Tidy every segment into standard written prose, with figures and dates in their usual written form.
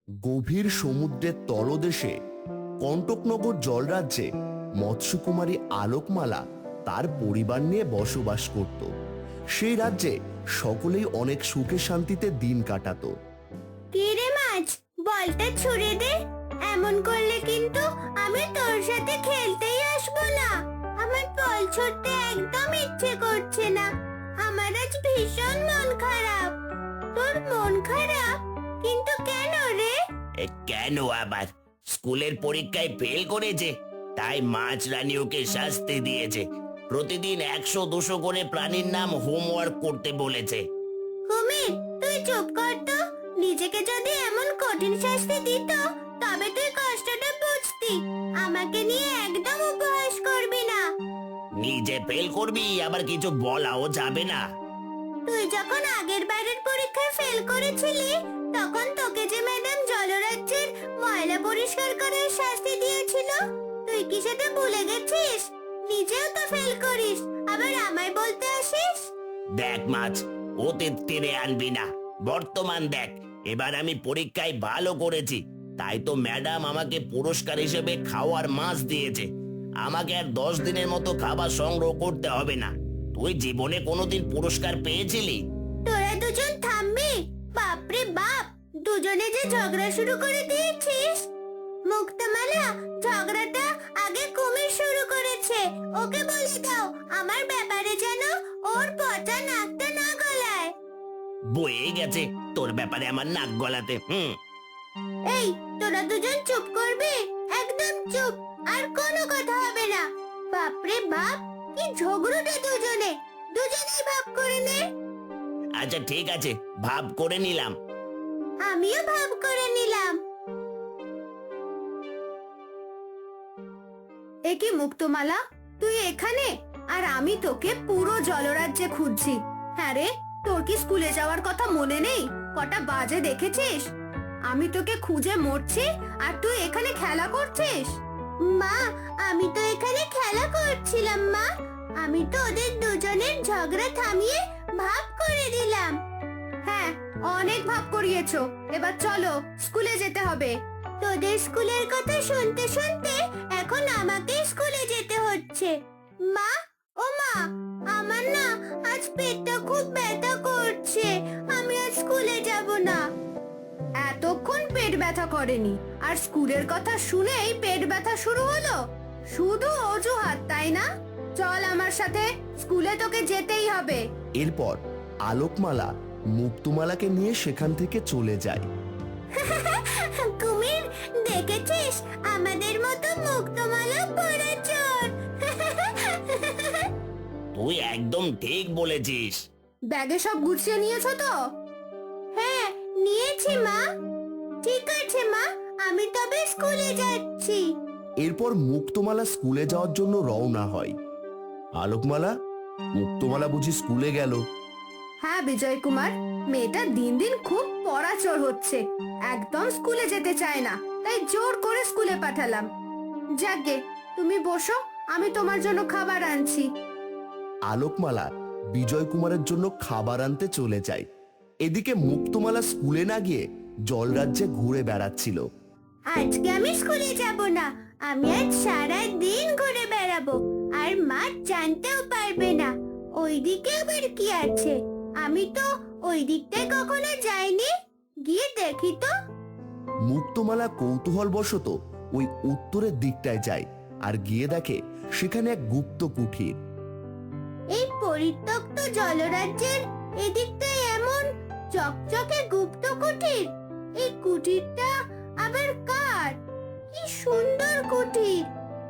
গভীর সমুদ্রের তলদেশে কণ্টকনগর জলরাজ্যে মৎস্যকুমারী আলোকমালা তার পরিবার নিয়ে বসবাস করত। সেই রাজ্যে সকলেই অনেক সুখে শান্তিতে দিন কাটাতো। কি রে মাছ, বলটা ছুড়ে দে। এমন করলে কিন্তু আমি তোর সাথে খেলতেই আসবো না। আমার বল ছুড়তে একদম ইচ্ছে করছে না। আমার আজ ভীষণ মন খারাপ। তোর মন খারাপ? কিন্তু কেন রে? কেন আবার? স্কুলের পরীক্ষায় ফেল করেছে, তাই মাছ রানী ওকে শাস্তি দিয়েছে। প্রতিদিন 100-200 করে প্রাণীর নাম হোমওয়ার্ক করতে বলেছে। কুমির, তুই চুপ কর তো। নিজেকে যদি এমন কঠিন শাস্তি দিত তবে তুই কষ্টটা বুঝতি। আমাকে নিয়ে একদম উপহাস করবি না। নিজে ফেল করবি, আবার কিছু বলাও যাবে না। তুই যখন আগের বারের পরীক্ষায় ফেল করেছিলি তখন তোকে যে ম্যাডাম জলরাজ্যের ময়লা পরিষ্কার করার শাস্তি দিয়েছিল, তুই কি সেটা ভুলে গেছিস? নিজেও তো ফেল করিস, আবার আমায় বলতে আসিস? দেখ মাছ, অতীত টেনে আনবি না, বর্তমান দেখ। এবার আমি পরীক্ষায় ভালো করেছি, তাই তো ম্যাডাম আমাকে পুরস্কার হিসেবে খাওয়ার মাছ দিয়েছে। আমাকে আর 10 দিনের মতো খাবার সংগ্রহ করতে হবে না। তুই জীবনে কোনোদিন পুরস্কার পেয়েছিলি? তোরা দুজন থামবি? বাপরে বাপ, দুজনে যে ঝগড়া শুরু করে দিয়েছিস। মুক্তমালা, ঝগড়াটা আগে কুমির শুরু করেছে। ওকে বলে দাও আমার ব্যাপারে যেন ওর পচা নাকটা না গলায়। বয়ে গেছে তোর ব্যাপারে আমার নাক গলাতে। এই, তোরা দুজন চুপ করবি? একদম চুপ, আর কোনো কথা হবে না। বাপরে বাপ, কি ঝগড়াটা দুজনেই ভাব করে নে। আচ্ছা ঠিক আছে, ভাব করে নিলাম। আমিও ভাব করে নিলাম। এ কি মুক্তমালা, তুই এখানে? আর আমি তোকে পুরো জলরাজ্যে খুঁজছি। হ্যাঁ রে, তোর কি স্কুলে যাওয়ার কথা মনে নেই? কটা বাজে দেখেছিস? আমি তোকে খুঁজে মরছি আর তুই এখানে খেলা করছিস। মা, আমি তো এখানে খেলা করছিলাম মা। আমি তো ওদের দুজনের ঝগড়া থামিয়ে ভাব করে দিলাম। হ্যাঁ, অনেক ভাব করিয়েছো। এবার চলো, স্কুলে যেতে হবে। তোদের স্কুলের কথা শুনতে শুনতে এখন আমাকে স্কুলে যেতে হচ্ছে। মা, ও মা, আমার না আজ পেটটা খুব ব্যথা করছে। আমি আজ স্কুলে যাব না। এতক্ষণ পেট ব্যথা করেনি, আর স্কুলের কথা শুনেই পেট ব্যথা শুরু হলো? শুধু অজুহাত, তাই না? চল আমার সাথে, স্কুলে তোকে যেতেই হবে। এরপর আলোকমালা মুক্তমালাকে নিয়ে সেখান থেকে চলে যায়। কুমির, দেখেছিস আমাদের মতো মুক্তমালা পড়া চোর। তুই একদম ঠিক বলেছিস। ব্যাগে সব গুছিয়ে নিয়েছো তো? হ্যাঁ, নিয়েছি মা। ঠিক আছে মা, আমি তবে স্কুলে যাচ্ছি। এরপর মুক্তমালা স্কুলে যাওয়ার জন্য রওনা হয়। আলোকমালা, মুক্তমালা বুঝি স্কুলে গেল? হ্যাঁ বিজয় কুমার, মেয়েটা দিন দিন খুব পড়াচোর হচ্ছে। একদম স্কুলে যেতে চায় না, তাই জোর করে স্কুলে পাঠালাম। যাকে, তুমি বসো, আমি তোমার জন্য খাবার আনছি। আলোকমালা বিজয় কুমারের জন্য খাবার আনতে চলে যায়। এদিকে মুক্তমালা স্কুলে না গিয়ে জলরাজ্যে ঘুরে বেড়াচ্ছিল। আজকে আমি স্কুলে যাব না। আমি আজ সারা দিন ঘুরে বেড়াবো, আর মা জানতেও পারবে না। ওইদিকে আবার কি আছে? আমি তো ওই দিকটায় কখনো যাইনি। গিয়ে দেখি তো। মুক্তমালা কৌতূহলবশত ওই উত্তরের দিকটায় যায় আর গিয়ে দেখে সেখানে এক গুপ্ত কুঠির। এই পরিত্যক্ত জলরাজ্যের এদিকটায় এমন চকচকে গুপ্ত কুটির? এই কুটিরটা আবার কার? কি সুন্দর কুটির!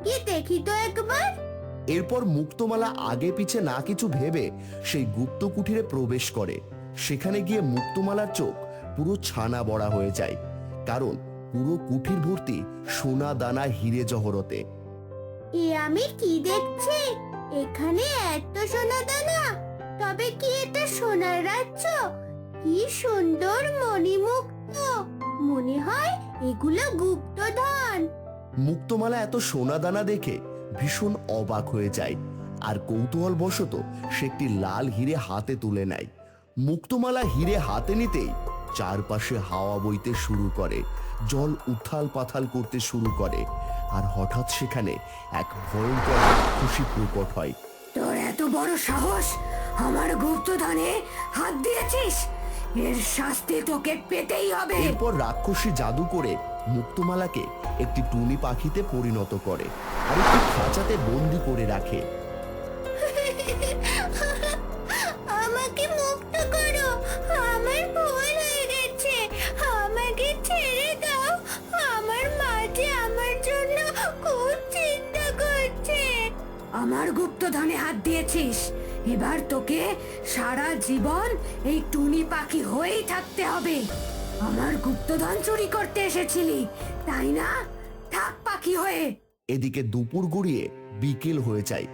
গিয়ে দেখি তো একবার। এরপর মুক্তমালা আগে পিছে না কিছু ভেবে সেই গুপ্ত কুঠিরে প্রবেশ করে। সেখানে গিয়ে মুক্তমালার চোখ পুরো ছানা বড়া হয়ে যায়, কারণ পুরো কুঠির ভর্তি সোনা দানা হিরে জহরতে। এ আমি কি দেখছি? এখানে এত সোনা দানা! তবে কি এটা সোনার রাজ্য? কি সুন্দর মণিমুক্ত! মনে হয় এগুলো গুপ্তধন। মুক্তমালা এত সোনা দানা দেখে ভীষণ অবাক হয়ে যায় আর কৌতূহলবশত সে একটি লাল হিরে হাতে তুলে নেয়। মুক্তমালা হিরে হাতে নিতেই চারপাশে হাওয়া বইতে শুরু করে, জল উথাল পাথাল করতে শুরু করে, আর হঠাৎ সেখানে এক ভয়ঙ্কর রাক্ষসী প্রকট হয়। তোর এত বড় সাহস, আমার গুপ্তধনে হাত দিয়েছিস, এর শাস্তি তোকে পেতেই হবে। এরপর রাক্ষসী জাদু করে মুক্তমালাকে একটি টুনি পাখিতে পরিণত করে আর একটি খাঁচাতে বন্দি করে রাখে। আমাকে মুক্ত করো, আমার ভুল হয়ে গেছে, আমাকে ছেড়ে দাও, আমার মা যে আমার জন্য খুব চিন্তা করছে। আমার গুপ্তধনে হাত দিয়েছিস, এবার তোকে সারা জীবন এই টুনি পাখি হয়েই থাকতে হবে। আমার গুপ্তধন চুরি করতে এসেছিলি, তাই না? থাক পাখি হয়ে। এদিকে দুপুর গড়িয়ে বিকেল হয়ে যায়।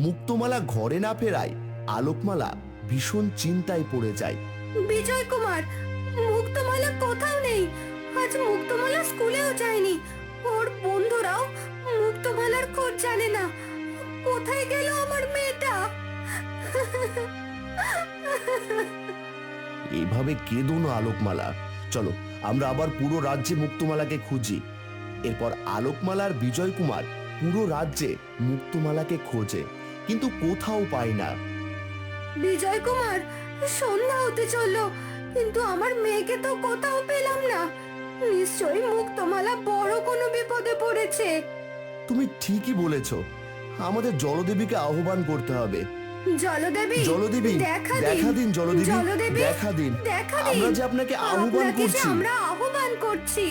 মুক্তমালা ঘরে না ফেরায় আলোকমালা ভীষণ চিন্তায় পড়ে যায়। বিজয় কুমার, মুক্তমালা কোথাও নেই। আজ মুক্তমালা স্কুলেও যায়নি, ওর বন্ধুরাও মুক্তমালার খোঁজ জানে না। কোথায় গেল আমার মেয়েটা? এইভাবে কেঁদো না আলোকমালা, চলো আমরা আবার পুরো রাজ্যে মুক্তমালাকে খুঁজি। এরপর আলোকমালা আর বিজয় কুমার পুরো রাজ্যে মুক্তমালাকে খোঁজে, কিন্তু কোথাও পায় না। বিজয় কুমার, সন্ধ্যা হতে চললো, কিন্তু আমার মেয়েকে তো কোথাও পেলাম না। নিশ্চয়ই মুক্তমালা বড় কোনো বিপদে পড়েছে। তুমি ঠিকই বলেছ, আমাদের জলদেবীকে আহ্বান করতে হবে। জলদেবী, জলদেবী, দেখা দিন জলদেবী, জলদেবী, দেখা দিন। দেখা দিন। আমরা যে আপনাকে আহ্বান আপনাকে যে করছি। আমরা আহ্বান করছি।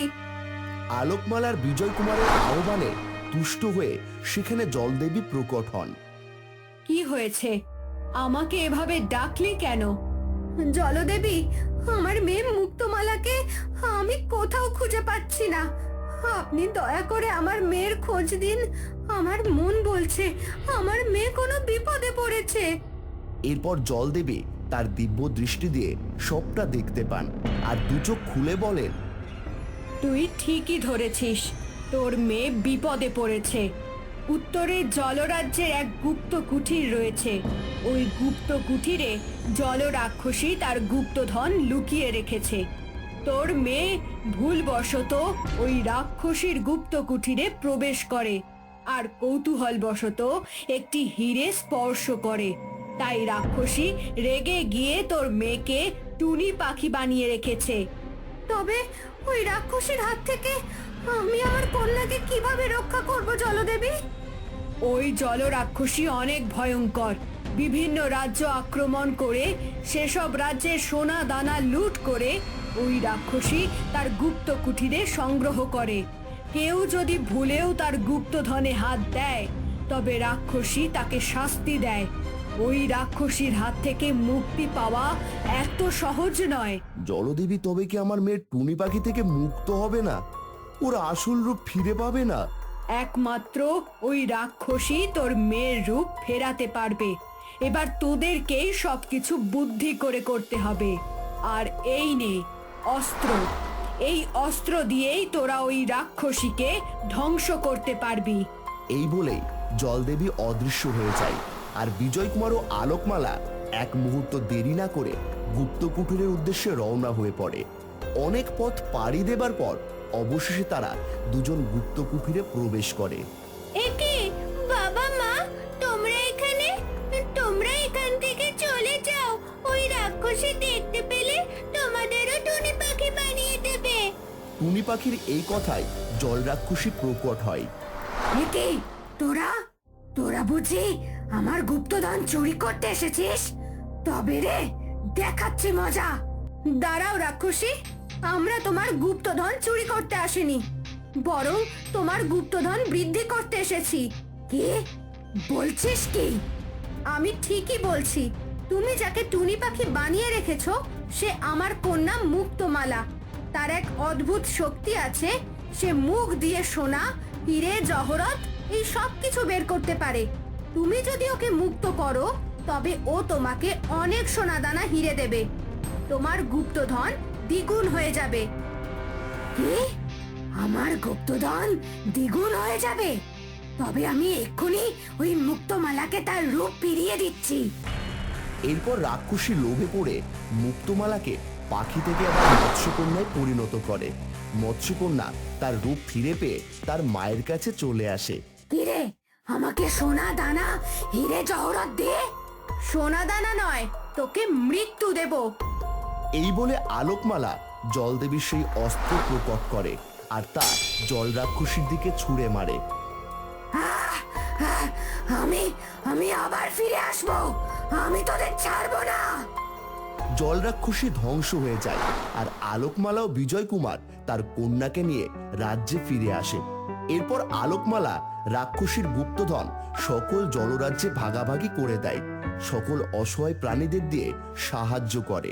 আলোকমালার বিজয় কুমারের আহ্বানে তুষ্ট হয়ে সেখানে জলদেবী প্রকট হন। কি হয়েছে? আমাকে এভাবে ডাকলি কেন? জলদেবী, আমার মেয়ে মুক্তমালাকে আমি কোথাও খুঁজে পাচ্ছি না। আপনি দয়া করে আমার মেয়ের খোঁজ দিন। আমার মন বলছে আমার মেয়ে কোনো বিপদে পড়েছে। এরপর জলদেবী তার দিব্য দৃষ্টি দিয়ে সবটা দেখতে পান আর দু চোখ খুলে বলেন, তুই ঠিকই ধরেছিস, তোর মেয়ে বিপদে পড়েছে। উত্তরে জলরাজ্যের এক গুপ্ত কুঠির রয়েছে। ওই গুপ্ত কুঠিরে জলরাক্ষসী তার গুপ্তধন লুকিয়ে রেখেছে। তোর মেয়ে ভুলবশত ওই রাক্ষসীর গুপ্ত কুঠিরে প্রবেশ করে আর কৌতূহলবশত একটি হীরে স্পর্শ করে। তাই রাক্ষসী রেগে গিয়ে তোর মেয়েকে টুনি পাখি বানিয়ে রেখেছে। তবে ওই রাক্ষসীর হাত থেকে আমি আমার কন্যাকে কিভাবে রক্ষা করব জলদেবী? ওই জল রাক্ষসী অনেক ভয়ঙ্কর। বিভিন্ন রাজ্য আক্রমণ করে সেসব রাজ্যের সোনা দানা লুট করে ওই রাক্ষসী তার গুপ্ত কুঠিরে সংগ্রহ করে। কেউ যদি ভুলেও তার গুপ্তধনে হাত দেয় তবে রাক্ষসী তাকে শাস্তি দেয়। ওই রাক্ষসীর হাত থেকে মুক্তি পাওয়া এত সহজ নয়। জলদেবী তবে কি আমার মেয়ের টুনি পাখি থেকে মুক্ত হবে না? ওর আসল রূপ ফিরে পাবে না? একমাত্র ওই রাক্ষসী তোর মেয়ের রূপ ফেরাতে পারবে। এবার তোদেরকেই সবকিছু বুদ্ধি করে করতে হবে। আর এই নে অস্ত্র, এই অস্ত্র দিয়েই তোরা ওই রাক্ষসীকে ধ্বংস করতে পারবি। এই বলেই জলদেবী অদৃশ্য হয়ে যায় আর বিজয় কুমার ও আলোকমালা এক মুহূর্ত দেরি না করে গুপ্ত কুঠিরের উদ্দেশ্যে রওনা হয়ে পড়ে। অনেক পথ পাড়ি দেবার পর অবশেষে তারা দুজন গুপ্ত কুঠিরে প্রবেশ করে। একে বাবা মা, তোমরা এখানে? তোমরা এখান থেকে চলে যাও, ওই রাক্ষসী দেখতে পেলে তোমাদেরও টুনি পাখি বানিয়ে দেবে। টুনি পাখির এই কথায় জল রাক্ষসী প্রকট হয়। একে তোরা তোরা বুঝি আমার গুপ্তধন চুরি করতে এসেছিস? তবে রে দেখাচ্ছি মজা। দাঁড়াও রাক্ষসী, আমরা তোমার গুপ্তধন চুরি করতে আসিনি, বরং তোমার গুপ্তধন বৃদ্ধি করতে এসেছি। কি বলছিস কি? আমি ঠিকই বলছি। তুমি যাকে টুনি পাখি বানিয়ে রেখেছো সে আমার কন্যা মুক্তমালা। তার এক অদ্ভুত শক্তি আছে, সে মুখ দিয়ে সোনা, হীরে, জহরত এই সব কিছু বের করতে পারে। তুমি যদি ওকে মুক্ত করো তবে ও তোমাকে অনেক সোনা দানা হিরে দেবে। তোমার গুপ্তধন দ্বিগুণ হয়ে যাবে। কি? আমার গুপ্তধন দ্বিগুণ হয়ে যাবে? তবে আমি এক্ষুনি ওই মুক্তমালাকে তার রূপ ফিরিয়ে দিচ্ছি। এরপর রাক্ষসী লোভে পড়ে মুক্তমালাকে পাখি থেকে আবার মৎস্যকন্যায় পরিণত করে। মৎস্যকন্যা তার রূপ ফিরে পেয়ে তার মায়ের কাছে চলে আসে। কিরে, আমাকে সোনা দানা হিরে জহরত দে। সোনা দানা নয়, তোকে মৃত্যু দেব। এই বলে আলোকমালা জলদেবীর সেই অস্ত্র প্রকট করে আর তা জল রাক্ষসীর দিকে ছুঁড়ে মারে। আমি আমি আবার ফিরে আসবো, আমি তোদের ছাড়বো না। জল রাক্ষসী ধ্বংস হয়ে যায় আর আলোকমালা ও বিজয় কুমার তার কন্যাকে নিয়ে রাজ্যে ফিরে আসে। এরপর আলোকমালা রাক্ষসীর গুপ্তধন সকল জলরাজ্যে ভাগাভাগি করে দেয়, সকল অসহায় প্রাণীদের দিয়ে সাহায্য করে।